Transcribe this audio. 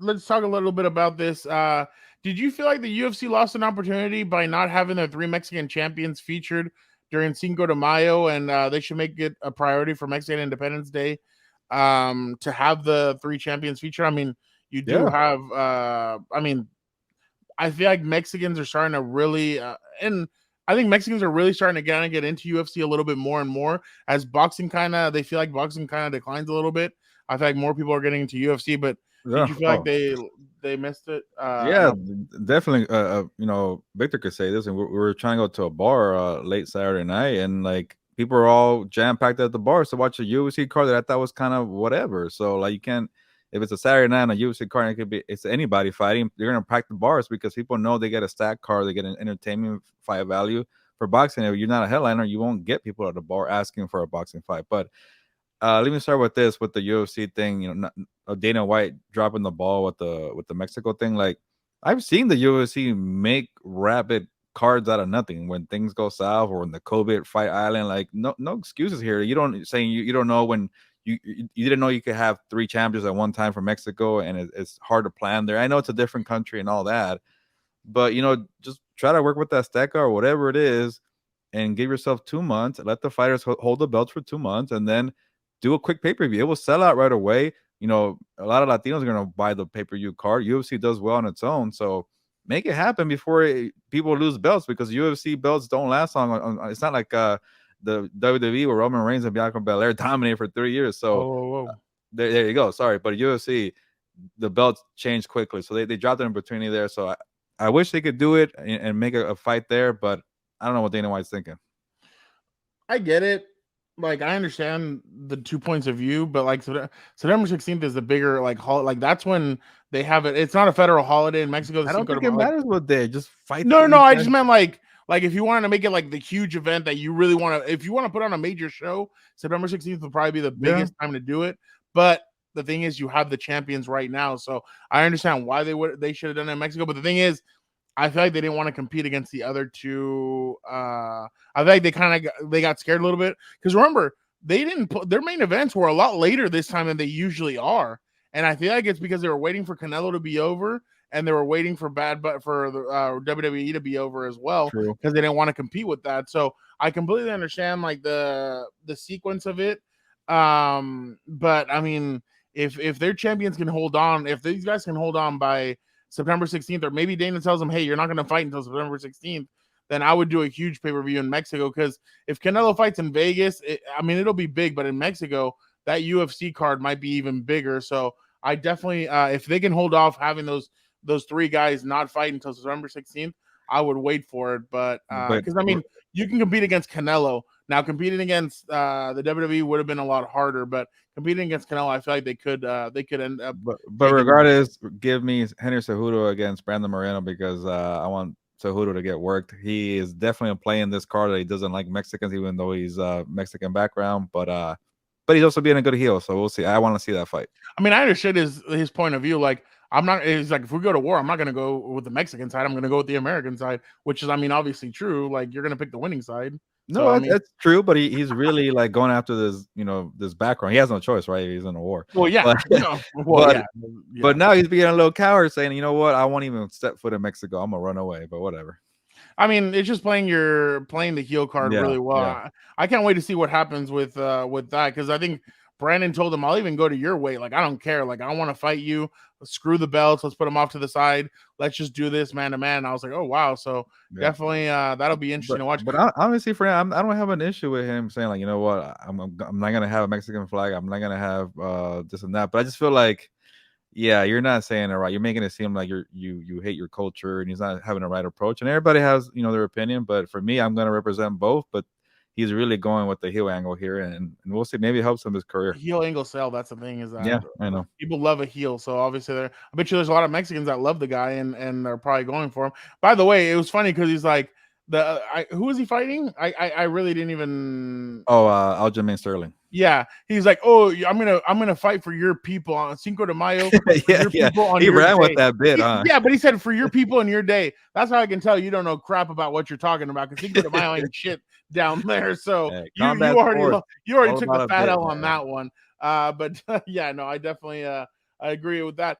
let's talk a little bit about this. Did you feel like the UFC lost an opportunity by not having their three Mexican champions featured during Cinco de Mayo, and they should make it a priority for Mexican Independence Day to have the three champions featured? I mean, you do have. I mean, I feel like Mexicans are starting to really, and I think Mexicans are really starting to get into UFC a little bit more and more as boxing they feel like boxing kind of declines a little bit. I feel like more people are getting into UFC, but did Yeah. you feel like they missed it? Yeah, definitely. Victor could say this, and we were trying to go to a bar late Saturday night, and like people are all jam packed at the bar to watch a UFC card that I thought was kind of whatever. So like you can't, if it's a Saturday night on a UFC card, it's anybody fighting. You're gonna pack the bars because people know they get a stack card, they get an entertainment fight value. For boxing, if you're not a headliner, you won't get people at the bar asking for a boxing fight. But let me start with this, with the UFC thing. Dana White dropping the ball with the Mexico thing. Like I've seen the UFC make rapid cards out of nothing when things go south or when the COVID fight island. Like no excuses here. You don't know when you didn't know you could have three champions at one time for Mexico, and it's hard to plan there. I know it's a different country and all that, but just try to work with that Azteca or whatever it is, and give yourself 2 months. Let the fighters hold the belts for 2 months, and then do a quick pay-per-view. It will sell out right away. A lot of Latinos are going to buy the pay-per-view card. UFC does well on its own, so make it happen before people lose belts, because UFC belts don't last long. It's not like the WWE where Roman Reigns and Bianca Belair dominated for 3 years. So there you go. Sorry, but UFC, the belts change quickly, so they dropped an opportunity there. So I wish they could do it and make a fight there, but I don't know what Dana White's thinking. I get it. Like I understand the 2 points of view, but like September 16th is the bigger like that's when they have it. It's not a federal holiday in Mexico. I don't think it matters what day. Just fight. No. I just meant like if you wanted to make it like the huge event that you really want to, if you want to put on a major show, September 16th will probably be the biggest time to do it. But the thing is, you have the champions right now, so I understand why they should have done it in Mexico. But the thing is, I feel like they didn't want to compete against the other two. I feel like they got scared a little bit, because remember, they didn't put their main events were a lot later this time than they usually are, and I feel like it's because they were waiting for Canelo to be over, and they were waiting for the WWE to be over as well, because they didn't want to compete with that. So I completely understand like the sequence of it, but I mean, if their champions can hold on, if these guys can hold on by September 16th, or maybe Dana tells them, hey, you're not going to fight until September 16th, then I would do a huge pay-per-view in Mexico, because if Canelo fights in Vegas, it'll be big, but in Mexico, that UFC card might be even bigger. So I definitely, if they can hold off having those three guys not fight until September 16th, I would wait for it. But because I mean, you can compete against Canelo. Now, competing against the WWE would have been a lot harder, but competing against Canelo, I feel like they could end up. But regardless, give me Henry Cejudo against Brandon Moreno, because I want Cejudo to get worked. He is definitely a play in this card that he doesn't like Mexicans, even though he's Mexican background. But he's also being a good heel, so we'll see. I want to see that fight. I mean, I understood his point of view. Like, I'm not. It's like if we go to war, I'm not going to go with the Mexican side. I'm going to go with the American side, which is, I mean, obviously true. Like, you're going to pick the winning side. No, that's true, but he's really like going after this background. He has no choice, right? He's in a war. Well, yeah. But now he's being a little coward, saying, you know what? I won't even step foot in Mexico. I'm gonna run away. But whatever. I mean, it's just playing the heel card really well. Yeah. I can't wait to see what happens with that, because I think Brandon told him, I'll even go to your weight. Like, I don't care. Like, I want to fight you. Screw the belts. Let's put them off to the side. Let's just do this man to man. And I was like, oh, wow. So definitely that'll be interesting to watch. But honestly, for him, I don't have an issue with him saying, like, you know what, I'm not going to have a Mexican flag. I'm not going to have this and that. But I just feel like, yeah, you're not saying it right. You're making it seem like you hate your culture, and he's not having the right approach. And everybody has, their opinion. But for me, I'm going to represent both. But he's really going with the heel angle here, and we'll see. Maybe it helps him his career. Heel angle sell. That's the thing. Is that I know people love a heel, so obviously I bet you there's a lot of Mexicans that love the guy and they're probably going for him. By the way, it was funny because he's like who was he fighting? I really didn't even. Aljamain Sterling. Yeah, he's like, oh, I'm gonna fight for your people on Cinco de Mayo. He ran with that bit, huh? Yeah, but he said for your people in your day. That's how I can tell you don't know crap about what you're talking about, because Cinco de Mayo ain't shit down there. So you already took the fat L on that one. But yeah, no, I definitely I agree with that.